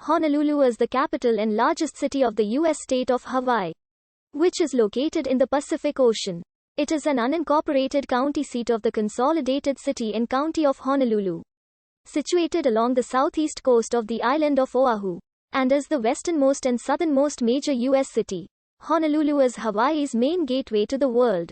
Honolulu is the capital and largest city of the U.S. state of Hawaii, which is located in the Pacific Ocean. It is an unincorporated county seat of the consolidated city and county of Honolulu, situated along the southeast coast of the island of Oahu, and is the westernmost and southernmost major U.S. city. Honolulu is Hawaii's main gateway to the world.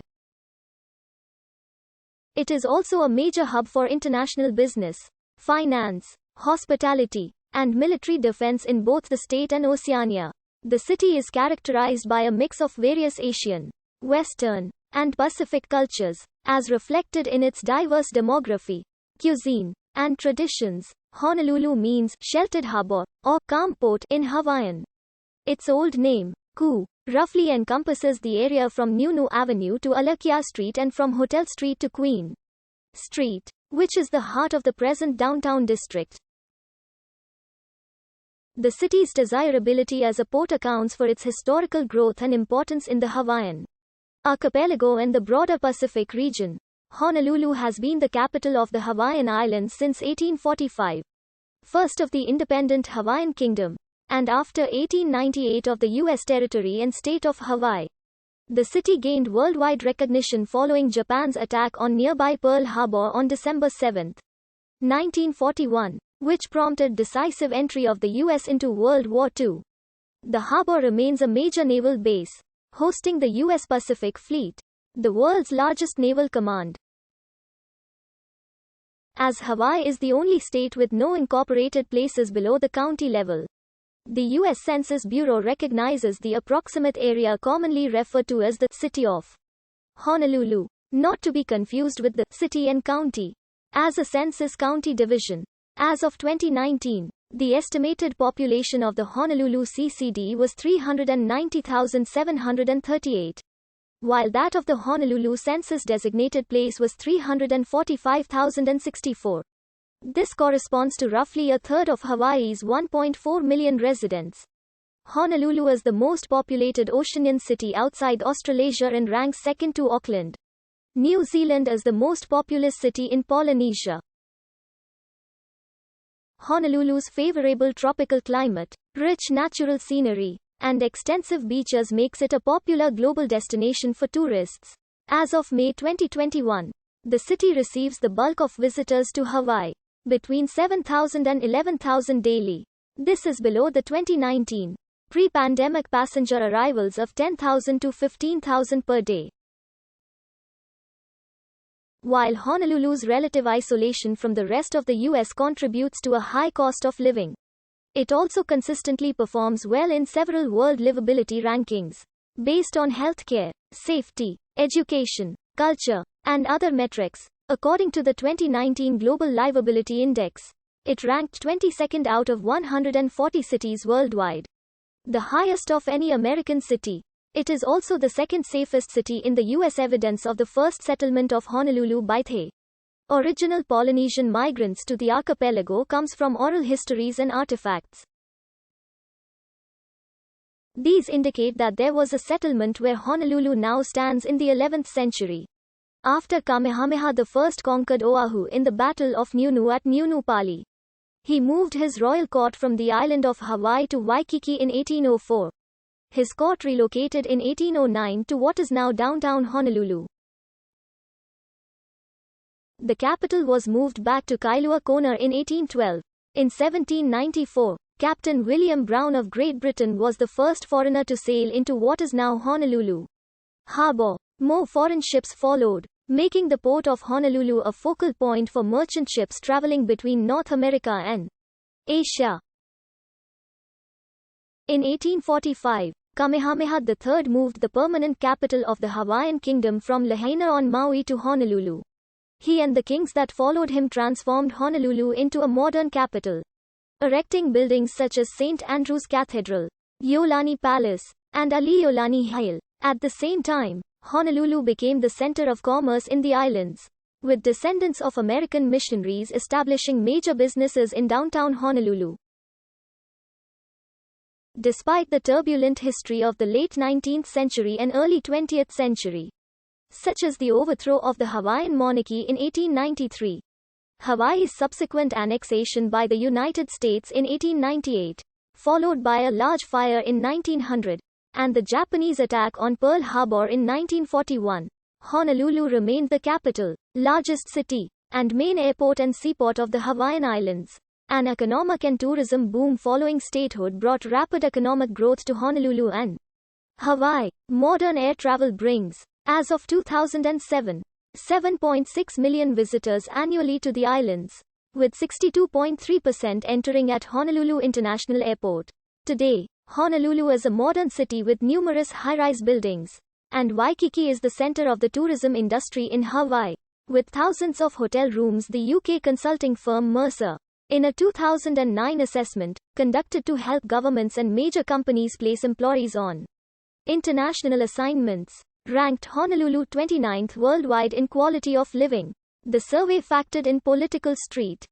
It is also a major hub for international business, finance, hospitality, and military defense in both the state and Oceania. The city is characterized by a mix of various Asian, Western, and Pacific cultures, as reflected in its diverse demography, cuisine, and traditions. Honolulu means sheltered harbor or calm port in Hawaiian. Its old name, Ku, roughly encompasses the area from Nunu Avenue to Alakia Street and from Hotel Street to Queen Street, which is the heart of the present downtown district. The city's desirability as a port accounts for its historical growth and importance in the Hawaiian archipelago and the broader Pacific region. Honolulu has been the capital of the Hawaiian Islands since 1845, first of the independent Hawaiian Kingdom, and after 1898 of the U.S. territory and state of Hawaii. The city gained worldwide recognition following Japan's attack on nearby Pearl Harbor on December 7, 1941, which prompted decisive entry of the U.S. into World War II. The harbor remains a major naval base, hosting the U.S. Pacific Fleet, the world's largest naval command. As Hawaii is the only state with no incorporated places below the county level, the U.S. Census Bureau recognizes the approximate area commonly referred to as the City of Honolulu, not to be confused with the City and County, as a census county division. As of 2019, the estimated population of the Honolulu CCD was 390,738, while that of the Honolulu census-designated place was 345,064. This corresponds to roughly a third of Hawaii's 1.4 million residents. Honolulu is the most populated Oceanian city outside Australasia and ranks second to Auckland. New Zealand is the most populous city in Polynesia. Honolulu's favorable tropical climate, rich natural scenery, and extensive beaches makes it a popular global destination for tourists. As of May 2021, the city receives the bulk of visitors to Hawaii, between 7,000 and 11,000 daily. This is below the 2019 pre-pandemic passenger arrivals of 10,000 to 15,000 per day. While Honolulu's relative isolation from the rest of the U.S. contributes to a high cost of living, it also consistently performs well in several world livability rankings. Based on healthcare, safety, education, culture, and other metrics, according to the 2019 Global Livability Index, it ranked 22nd out of 140 cities worldwide, the highest of any American city. It is also the second safest city in the U.S. Evidence of the first settlement of Honolulu by the original Polynesian migrants to the archipelago comes from oral histories and artifacts. These indicate that there was a settlement where Honolulu now stands in the 11th century. After Kamehameha I conquered Oahu in the Battle of Nunu at Nunu Pali, he moved his royal court from the island of Hawaii to Waikiki in 1804. His court relocated in 1809 to what is now downtown Honolulu. The capital was moved back to Kailua Kona in 1812. In 1794, Captain William Brown of Great Britain was the first foreigner to sail into what is now Honolulu Harbor. More foreign ships followed, making the port of Honolulu a focal point for merchant ships traveling between North America and Asia. In 1845, Kamehameha III moved the permanent capital of the Hawaiian Kingdom from Lahaina on Maui to Honolulu. He and the kings that followed him transformed Honolulu into a modern capital, erecting buildings such as St. Andrew's Cathedral, Iolani Palace, and Ali'iolani Heiau. At the same time, Honolulu became the center of commerce in the islands, with descendants of American missionaries establishing major businesses in downtown Honolulu. Despite the turbulent history of the late 19th century and early 20th century, such as the overthrow of the Hawaiian monarchy in 1893, Hawaii's subsequent annexation by the United States in 1898, followed by a large fire in 1900, and the Japanese attack on Pearl Harbor in 1941. Honolulu remained the capital, largest city, and main airport and seaport of the Hawaiian Islands. An economic and tourism boom following statehood brought rapid economic growth to Honolulu and Hawaii. Modern air travel brings, as of 2007, 7.6 million visitors annually to the islands, with 62.3% entering at Honolulu International Airport. Today, Honolulu is a modern city with numerous high-rise buildings, and Waikiki is the center of the tourism industry in Hawaii. With thousands of hotel rooms, the UK consulting firm Mercer, in a 2009 assessment, conducted to help governments and major companies place employees on international assignments, ranked Honolulu 29th worldwide in quality of living. The survey factored in political street